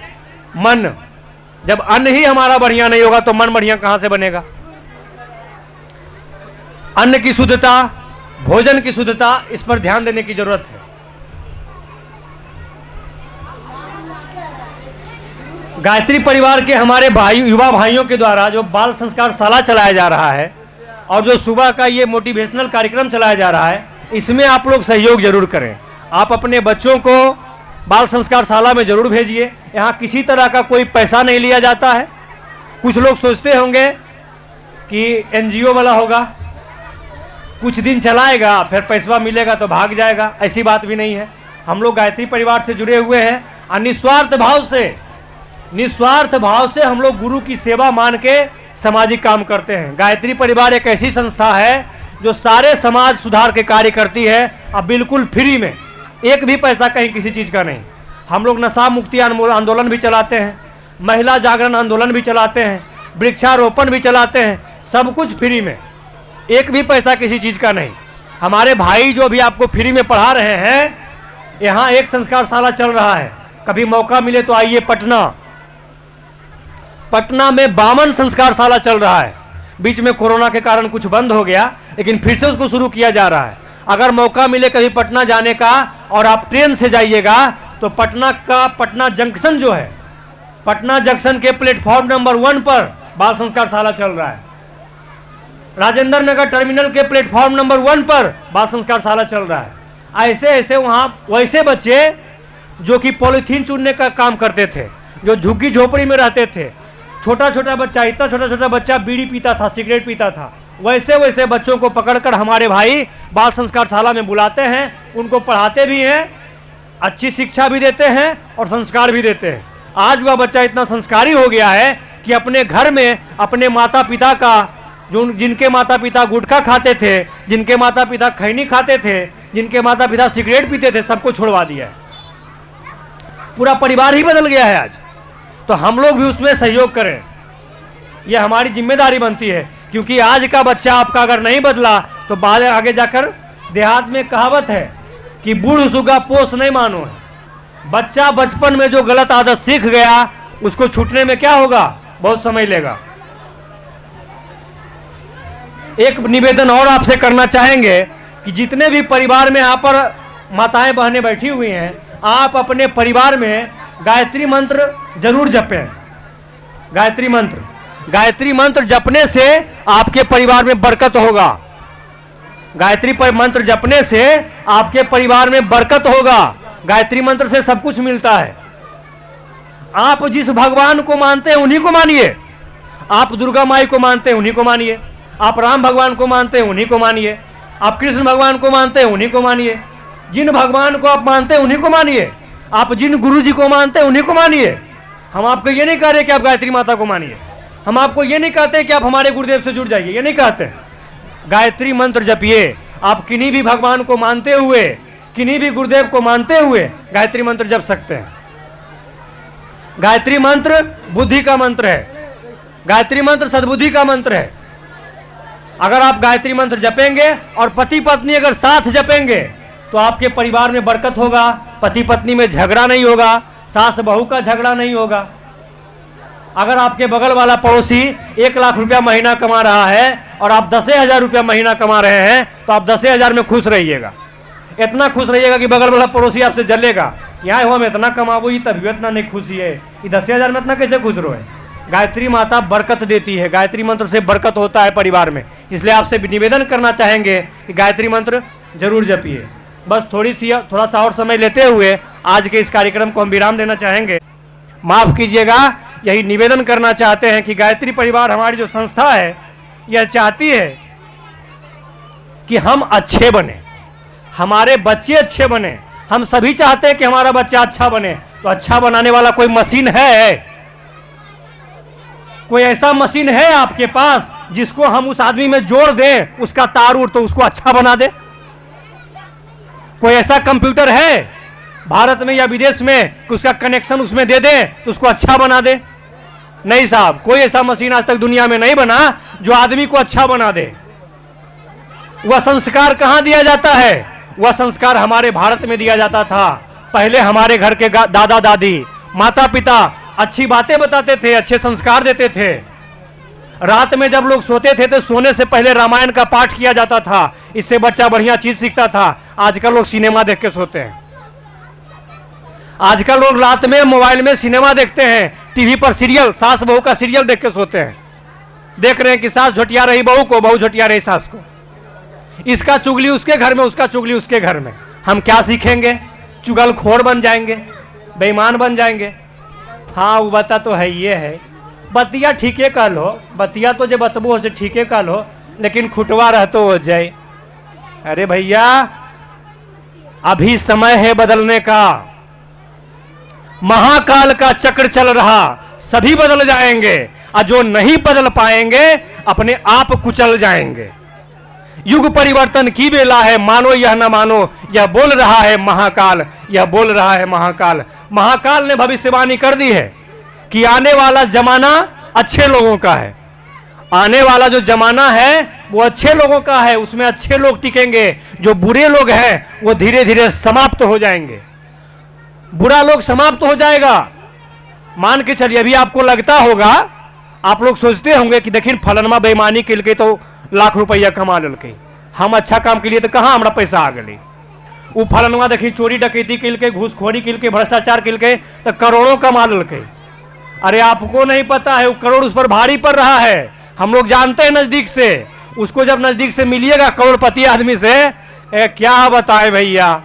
A: मन। जब अन्न ही हमारा बढ़िया नहीं होगा तो मन बढ़िया कहां से बनेगा? अन्न की शुद्धता, भोजन की शुद्धता, इस पर ध्यान देने की जरूरत है। गायत्री परिवार के हमारे भाई युवा भाइयों के द्वारा जो बाल संस्कार शाला चलाया जा रहा है और जो सुबह का ये मोटिवेशनल कार्यक्रम चलाया जा रहा है, इसमें आप लोग सहयोग जरूर करें। आप अपने बच्चों को बाल संस्कार शाला में जरूर भेजिए। यहाँ किसी तरह का कोई पैसा नहीं लिया जाता है। कुछ लोग सोचते होंगे कि NGO वाला होगा, कुछ दिन चलाएगा फिर पैसा मिलेगा तो भाग जाएगा। ऐसी बात भी नहीं है। हम लोग गायत्री परिवार से जुड़े हुए हैं और निस्वार्थ भाव से हम लोग गुरु की सेवा मान के सामाजिक काम करते हैं। गायत्री परिवार एक ऐसी संस्था है जो सारे समाज सुधार के कार्य करती है, अब बिल्कुल फ्री में, एक भी पैसा कहीं किसी चीज़ का नहीं। हम लोग नशा मुक्ति आंदोलन भी चलाते हैं, महिला जागरण आंदोलन भी चलाते हैं, वृक्षारोपण भी चलाते हैं, सब कुछ फ्री में, एक भी पैसा किसी चीज़ का नहीं। हमारे भाई जो भी आपको फ्री में पढ़ा रहे हैं, यहाँ एक संस्कारशाला चल रहा है, कभी मौका मिले तो आइए। पटना में 52 संस्कारशाला चल रहा है। बीच में कोरोना के कारण कुछ बंद हो गया, लेकिन फिर से उसको शुरू किया जा रहा है। अगर मौका मिले कभी पटना जाने का और आप ट्रेन से जाइएगा तो पटना जंक्शन जो है, पटना जंक्शन के प्लेटफॉर्म नंबर 1 पर बाल संस्कारशाला चल रहा है। राजेंद्र नगर टर्मिनल के प्लेटफॉर्म नंबर 1 पर बाल संस्कारशाला चल रहा है। ऐसे ऐसे वहाँ वैसे बच्चे जो कि पॉलीथीन चुनने का काम करते थे, जो झुग्गी झोपड़ी में रहते थे, छोटा छोटा बच्चा, इतना छोटा छोटा बच्चा बीड़ी पीता था, सिगरेट पीता था, वैसे वैसे बच्चों को पकड़कर हमारे भाई बाल संस्कारशाला में बुलाते हैं, उनको पढ़ाते भी हैं, अच्छी शिक्षा भी देते हैं और संस्कार भी देते हैं। आज वह बच्चा इतना संस्कारी हो गया है कि अपने घर में अपने माता पिता का, जिनके माता पिता गुटखा खाते थे, जिनके माता पिता खैनी खाते थे, जिनके माता पिता सिगरेट पीते थे, सबको छुड़वा दिया है। पूरा परिवार ही बदल गया है आज। तो हम लोग भी उसमें सहयोग करें, यह हमारी जिम्मेदारी बनती है, क्योंकि आज का बच्चा आपका अगर नहीं बदला तो बाद आगे जाकर, देहात में कहावत है कि बूढ़ सुगा पोस नहीं मानो है। बच्चा बचपन में जो गलत आदत सीख गया, उसको छूटने में क्या होगा, बहुत समय लेगा। एक निवेदन और आपसे करना चाहेंगे कि जितने भी परिवार में यहाँ पर माताएं बहनें बैठी हुई हैं, आप अपने परिवार में गायत्री मंत्र जरूर जपें। गायत्री मंत्र जपने से आपके परिवार में बरकत होगा। गायत्री मंत्र जपने से आपके परिवार में बरकत होगा। गायत्री मंत्र से सब कुछ मिलता है। आप जिस भगवान को मानते हैं उन्हीं को मानिए। आप दुर्गा माई को मानते हैं उन्हीं को मानिए। आप राम भगवान को मानते हैं उन्हीं को मानिए। आप कृष्ण भगवान को मानते हैं उन्हीं को मानिए। जिन भगवान को आप मानते हैं उन्हीं को मानिए। आप जिन गुरु जी को मानते हैं उन्हीं को मानिए। हम आपको ये नहीं कह रहे कि आप गायत्री माता को मानिए। हम आपको ये नहीं कहते कि आप हमारे गुरुदेव से जुड़ जाइए, ये नहीं कहते। गायत्री मंत्र जपिए। आप किन्हीं भी भगवान को मानते हुए, किन्हीं भी गुरुदेव को मानते हुए गायत्री मंत्र जप सकते हैं। गायत्री मंत्र बुद्धि का मंत्र है। गायत्री मंत्र सद्बुद्धि का मंत्र है। अगर आप गायत्री मंत्र जपेंगे और पति पत्नी अगर साथ जपेंगे तो आपके परिवार में बरकत होगा। पति पत्नी में झगड़ा नहीं होगा, सास बहू का झगड़ा नहीं होगा। अगर आपके बगल वाला पड़ोसी 1 लाख रुपया महीना कमा रहा है और आप 10,000 रुपया महीना कमा रहे हैं, तो आप 10,000 में खुश रहिएगा। इतना खुश रहिएगा कि बगल वाला पड़ोसी आपसे जलेगा, यहाँ हो मैं इतना कमाबू, ये तभी इतना नहीं खुशी है, ये 10,000 में इतना कैसे खुश रहो। गायत्री माता बरकत देती है। गायत्री मंत्र से बरकत होता है परिवार में। इसलिए आपसे निवेदन करना चाहेंगे कि गायत्री मंत्र जरूर जपिए। बस थोड़ा सा और समय लेते हुए आज के इस कार्यक्रम को हम विराम देना चाहेंगे। माफ़ कीजिएगा, यही निवेदन करना चाहते हैं कि गायत्री परिवार हमारी जो संस्था है, यह चाहती है कि हम अच्छे बने, हमारे बच्चे अच्छे बने। हम सभी चाहते हैं कि हमारा बच्चा अच्छा बने। तो अच्छा बनाने वाला कोई मशीन है? कोई ऐसा मशीन है आपके पास जिसको हम उस आदमी में जोड़ दें, उसका तार उड़ तो उसको अच्छा बना दे? कोई ऐसा कंप्यूटर है भारत में या विदेश में कि उसका कनेक्शन उसमें दे दें तो उसको अच्छा बना दे? नहीं साहब, कोई ऐसा मशीन आज तक दुनिया में नहीं बना जो आदमी को अच्छा बना दे। वह संस्कार कहां दिया जाता है? वह संस्कार हमारे भारत में दिया जाता था। पहले हमारे घर के दादा दादी, माता पिता अच्छी बातें बताते थे, अच्छे संस्कार देते थे। रात में जब लोग सोते थे तो सोने से पहले रामायण का पाठ किया जाता था। इससे बच्चा बढ़िया चीज सीखता था। आजकल लोग सिनेमा देख के सोते हैं। आजकल लोग रात में मोबाइल में सिनेमा देखते हैं, टीवी पर सीरियल, सास बहू का सीरियल देख के सोते हैं। देख रहे हैं कि सास झुटिया रही बहू को, बहू झुटिया रही सास को। इसका चुगली उसके घर में, उसका चुगली उसके घर में। हम क्या सीखेंगे? चुगलखोर बन जाएंगे, बेईमान बन जाएंगे। हाँ, वो बता तो है, ये है बतिया ठीके का लो, बतिया तो जो बतबो हो से ठीके का लो, लेकिन खुटवा रह तो हो जाए। अरे भैया, अभी समय है बदलने का। महाकाल का चक्र चल रहा, सभी बदल जाएंगे और जो नहीं बदल पाएंगे अपने आप कुचल जाएंगे। युग परिवर्तन की बेला है, मानो यह न मानो, यह बोल रहा है महाकाल, यह बोल रहा है महाकाल। महाकाल ने भविष्यवाणी कर दी है कि आने वाला जमाना अच्छे लोगों का है। आने वाला जो जमाना है वो अच्छे लोगों का है, उसमें अच्छे लोग टिकेंगे। जो बुरे लोग हैं वो धीरे धीरे समाप्त हो जाएंगे। बुरा लोग समाप्त हो जाएगा। मान के चलिए, अभी आपको लगता होगा, आप लोग सोचते होंगे कि देखिए फलनमा बेईमानी के लिए तो लाख रुपया कमा ललके, हम अच्छा काम के लिए तो कहाँ हमारा पैसा आ गए। वो फलनमा देखिए चोरी डकैती के लिए, घूसखोरी के लिए, भ्रष्टाचार के लिए तो करोड़ों कमा ललके। अरे आपको नहीं पता है वो करोड़ उस पर भारी पड़ रहा है। हम लोग जानते हैं नजदीक से। उसको जब नजदीक से मिलिएगा करोड़पति आदमी से, क्या बताए भैया,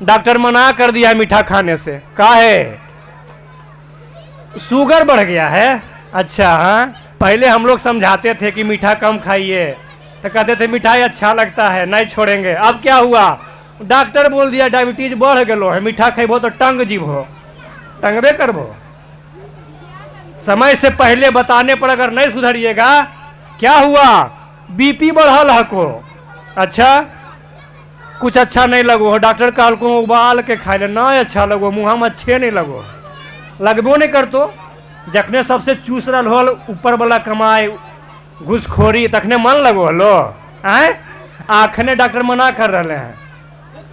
A: डॉक्टर मना कर दिया मीठा खाने से। का है? शुगर बढ़ गया है। अच्छा, हाँ, पहले हम लोग समझाते थे कि मीठा कम खाइए, तो कहते थे मिठाई अच्छा लगता है, नहीं छोड़ेंगे। अब क्या हुआ? डॉक्टर बोल दिया डायबिटीज बढ़ गलो है, मीठा खेबो तो टंग जीवो, टंगबे करबो। समय से पहले बताने पर अगर नहीं सुधरिएगा, क्या हुआ? बीपी बढ़ल हको। अच्छा, कुछ अच्छा नहीं लगो, डॉक्टर कहल को उबाल के खाए ले, ना अच्छा लगो, मुँह में अच्छे नहीं लगो, लगबो नहीं करतो। जखने सबसे चूस रहा होल ऊपर वाला कमाए घुसखोरी, तखने मन लगो हलो। आए आखने डॉक्टर मना कर रहे हैं,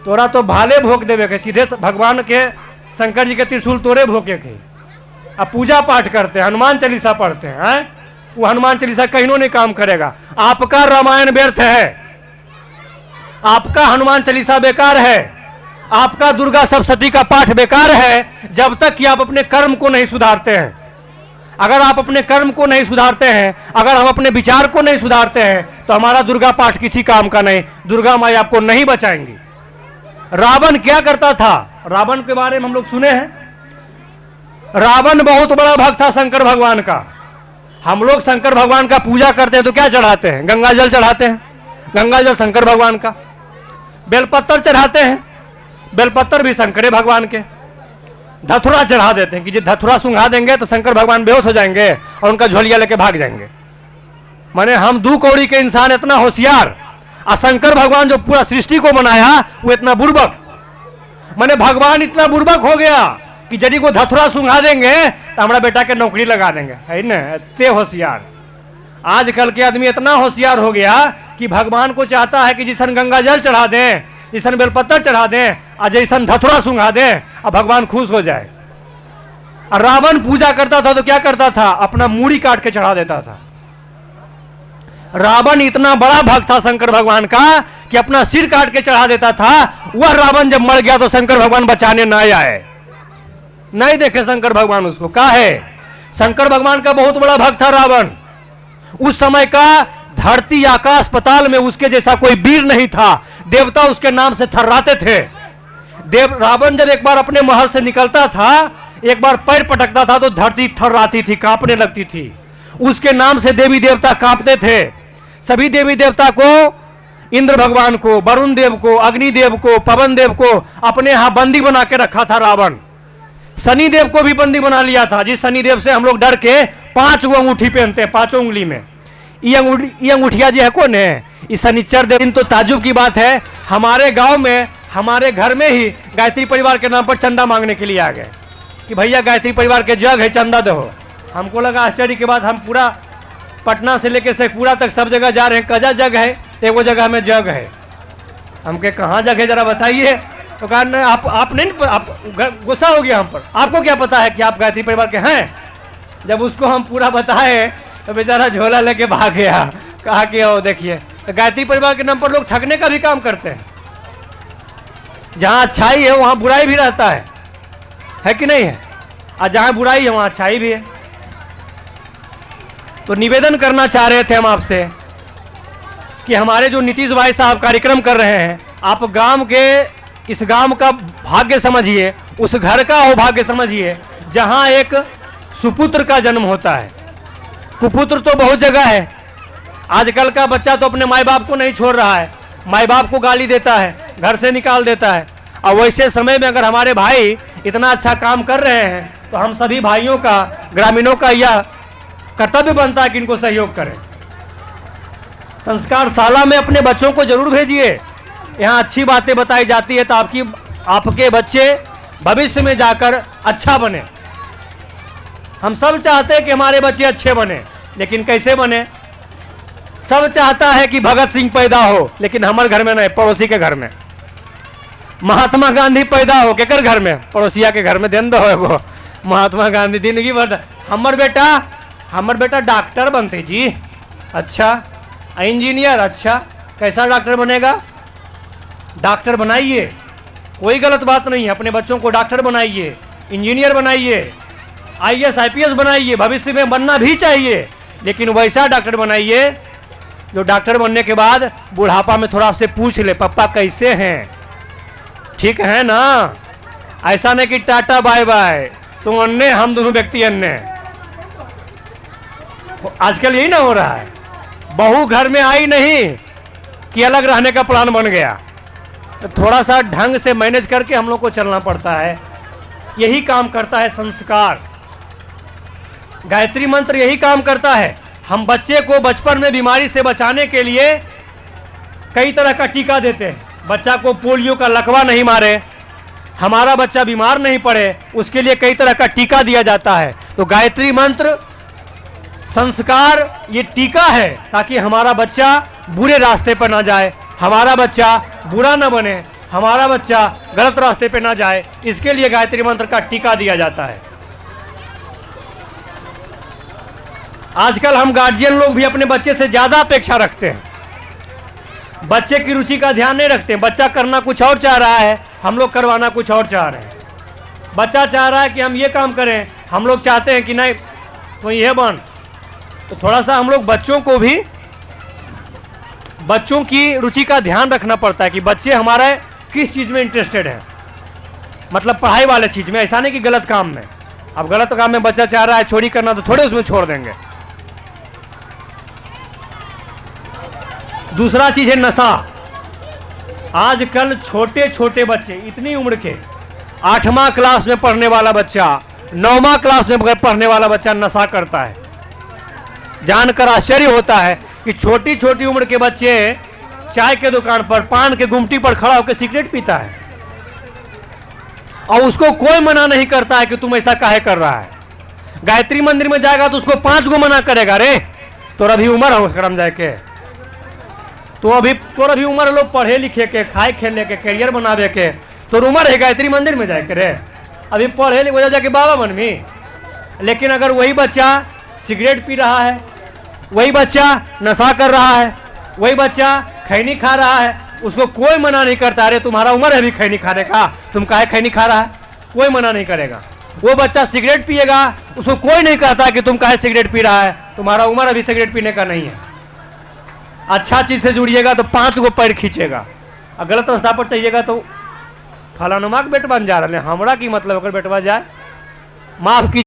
A: तोरा तो भाले भोग देवे के, सीधे भगवान के शंकर जी के त्रिशूल तोरे भोगे के। अब पूजा पाठ करते हैं, हनुमान चालीसा पढ़ते हैं, वो हनुमान चालीसा कहीं नहीं काम करेगा। आपका रामायण व्यर्थ है, आपका हनुमान चालीसा बेकार है, आपका दुर्गा सप्तशती का पाठ बेकार है, जब तक कि आप अपने कर्म को नहीं सुधारते हैं। अगर आप अपने कर्म को नहीं सुधारते हैं, अगर हम अपने विचार को नहीं सुधारते हैं, तो हमारा दुर्गा पाठ किसी काम का नहीं। दुर्गा माई आपको नहीं बचाएंगी। रावण क्या करता था? रावण के बारे में हम लोग सुने हैं। रावण बहुत बड़ा भक्त था शंकर भगवान का। हम लोग शंकर भगवान का पूजा करते हैं तो क्या चढ़ाते हैं? गंगा जल चढ़ाते हैं, गंगा जल शंकर भगवान का। बेलपत्तर चढ़ाते हैं, बेलपत्तर भी शंकर भगवान के। धतुरा चढ़ा देते हैं कि जो धतुरा सुंघा देंगे तो शंकर भगवान बेहोश हो जाएंगे और उनका झोलिया लेके भाग जाएंगे। माने हम दू कौड़ी के इंसान इतना होशियार, और शंकर भगवान जो पूरा सृष्टि को बनाया वो इतना बुर्बक। माने भगवान इतना बुर्बक हो गया कि यदि को धतुरा सुंघा देंगे तो हमारा बेटा के नौकरी लगा देंगे, है ना? इतने होशियार। आजकल के आदमी इतना होशियार हो गया कि भगवान को चाहता है कि जिसन गंगा जल चढ़ा दें, जिसन बेलपत्तर चढ़ा दें और जैसन धतुरा सुंघा दें और भगवान खुश हो जाए। और रावण पूजा करता था तो क्या करता था? अपना मूड़ी काट के चढ़ा देता था। रावण इतना बड़ा भक्त था शंकर भगवान का कि अपना सिर काट के चढ़ा देता था। वह रावण जब मर गया तो शंकर भगवान बचाने ना आए, नहीं देखे शंकर भगवान उसको। का है? शंकर भगवान का बहुत बड़ा भक्त था रावण। उस समय का धरती आकाश पताल में उसके जैसा कोई वीर नहीं था। देवता उसके नाम से थर्राते थे। रावण जब एक बार अपने महल से निकलता था, एक बार पैर पटकता था तो धरती थर्राती थी, कांपने लगती थी। उसके नाम से देवी देवता कांपते थे। सभी देवी देवता को, इंद्र भगवान को, वरुण देव को, अग्निदेव को, पवन देव को अपने यहां बंदी बना के रखा था रावण। शनि देव को भी बंदी बना लिया था, जिस शनि देव से हम लोग डर के 5 अंगूठी पहनते हैं, 5 उंगली में। ये अंगूठिया जी है कौन है? इस शनिचर देव। तो ताजुब की बात है, हमारे गांव में, हमारे घर में ही गायत्री परिवार के नाम पर चंदा मांगने के लिए आ गए कि भैया गायत्री परिवार के जग है, चंदा दो। हमको लगा आश्चर्य की बात, हम पूरा पटना से लेके शेखपुरा तक सब जगह जा रहे हैं, कजा जग है, एगो जगह में जग है। हमके कहाँ जग है जरा बताइए। तो कहा आप नहीं, आप गुस्सा हो गया हम पर, आपको क्या पता है कि आप गायत्री परिवार के हैं? जब उसको हम पूरा बताए तो बेचारा झोला लेके भाग गया। कहा कि ओ देखिए, तो गायत्री परिवार के नाम पर लोग ठगने का भी काम करते हैं। जहाँ अच्छाई है वहाँ बुराई भी रहता है कि नहीं है? और जहाँ बुराई है वहाँ अच्छाई भी है। तो निवेदन करना चाह रहे थे हम आपसे कि हमारे जो नीतीश भाई साहब कार्यक्रम कर रहे हैं, आप गांव के, इस गांव का भाग्य समझिए, उस घर का हो भाग्य समझिए जहां एक सुपुत्र का जन्म होता है। कुपुत्र तो बहुत जगह है। आजकल का बच्चा तो अपने माई बाप को नहीं छोड़ रहा है, माई बाप को गाली देता है, घर से निकाल देता है। और वैसे समय में अगर हमारे भाई इतना अच्छा काम कर रहे हैं तो हम सभी भाइयों का, ग्रामीणों का यह कर्तव्य बनता है कि इनको सहयोग करें। संस्कार शाला में अपने बच्चों को जरूर भेजिए। यहाँ अच्छी बातें बताई जाती है तो आपके बच्चे भविष्य में जाकर अच्छा बने। हम सब चाहते हैं कि हमारे बच्चे अच्छे बने, लेकिन कैसे बने? सब चाहता है कि भगत सिंह पैदा हो, लेकिन हमारे घर में नहीं, पड़ोसी के घर में। महात्मा गांधी पैदा हो केकर घर में? पड़ोसिया के घर में। देन दो एगो महात्मा गांधी जिंदगी भर हमर बेटा डॉक्टर बनते जी। अच्छा, इंजीनियर, अच्छा कैसा डॉक्टर बनेगा? डॉक्टर बनाइए, कोई गलत बात नहीं है। अपने बच्चों को डॉक्टर बनाइए, इंजीनियर बनाइए, IAS IPS बनाइए, भविष्य में बनना भी चाहिए, लेकिन वैसा डॉक्टर बनाइए जो डॉक्टर बनने के बाद बुढ़ापा में थोड़ा आपसे पूछ ले, पापा कैसे हैं, ठीक है ना? ऐसा नहीं कि टाटा बाय बाय, तुम अन्य हम दोनों व्यक्ति अन्य। आजकल यही ना हो रहा है। बहू घर में आई नहीं कि अलग रहने का प्लान बन गया। तो थोड़ा सा ढंग से मैनेज करके हम लोग को चलना पड़ता है। यही काम करता है संस्कार। गायत्री मंत्र यही काम करता है। हम बच्चे को बचपन में बीमारी से बचाने के लिए कई तरह का टीका देते हैं। बच्चा को पोलियो का लकवा नहीं मारे, हमारा बच्चा बीमार नहीं पड़े, उसके लिए कई तरह का टीका दिया जाता है। तो गायत्री मंत्र संस्कार ये टीका है, ताकि हमारा बच्चा बुरे रास्ते पर ना जाए, हमारा बच्चा बुरा ना बने, हमारा बच्चा गलत रास्ते पे ना जाए। इसके लिए गायत्री मंत्र का टीका दिया जाता है। आजकल हम गार्जियन लोग भी अपने बच्चे से ज्यादा अपेक्षा रखते हैं। बच्चे की रुचि का ध्यान नहीं रखते हैं। बच्चा करना कुछ और चाह रहा है, हम लोग करवाना कुछ और चाह रहे हैं। बच्चा चाह रहा है कि हम ये काम करें, हम लोग चाहते हैं कि नहीं तो ये बन। तो थोड़ा सा हम लोग बच्चों को भी बच्चों की रुचि का ध्यान रखना पड़ता है कि बच्चे हमारे किस चीज़ में इंटरेस्टेड हैं, मतलब पढ़ाई वाले चीज़ में, ऐसा नहीं कि गलत काम में। अब गलत काम में बच्चा चाह रहा है चोरी करना, तो थोड़े उसमें छोड़ देंगे। दूसरा चीज़ है नशा। आजकल छोटे छोटे बच्चे, इतनी उम्र के 8वां क्लास में पढ़ने वाला बच्चा, 9वां क्लास में पढ़ने वाला बच्चा नशा करता है। जानकर आश्चर्य होता है कि छोटी छोटी उम्र के बच्चे चाय के दुकान पर, पान के गुमटी पर खड़ा होकर सिगरेट पीता है, और उसको कोई मना नहीं करता है कि तुम ऐसा काहे कर रहा है। गायत्री मंदिर में जाएगा तो उसको 5 गो मना करेगा, रे तो अभी उम्र हो करम जाए के, तो अभी उम्र लोग पढ़े लिखे के, खाए खेलने के, करियर बनावे के, तो उम्र है गायत्री मंदिर में जाए के रे, अभी पढ़े लिखे जाके बाबा बनवी। लेकिन अगर वही बच्चा सिगरेट पी रहा है, वही बच्चा नशा कर रहा है, वही बच्चा खैनी खा रहा है, उसको कोई मना नहीं करता, अरे तुम्हारा उम्र है अभी खैनी खाने का, तुम काहे खैनी खा रहा है, कोई मना नहीं करेगा। वो बच्चा सिगरेट पिएगा, उसको कोई नहीं कहता कि तुम काहे सिगरेट पी रहा है, तुम्हारा उम्र अभी सिगरेट पीने का नहीं है। अच्छा चीज से जुड़िएगा तो 5 गो पैर खींचेगा, और गलत रास्ता पर चाहिएगा तो फलानुमा के बेटवा बन जा रहे हैं, हमरा की मतलब अगर बेटवा जाए, माफ की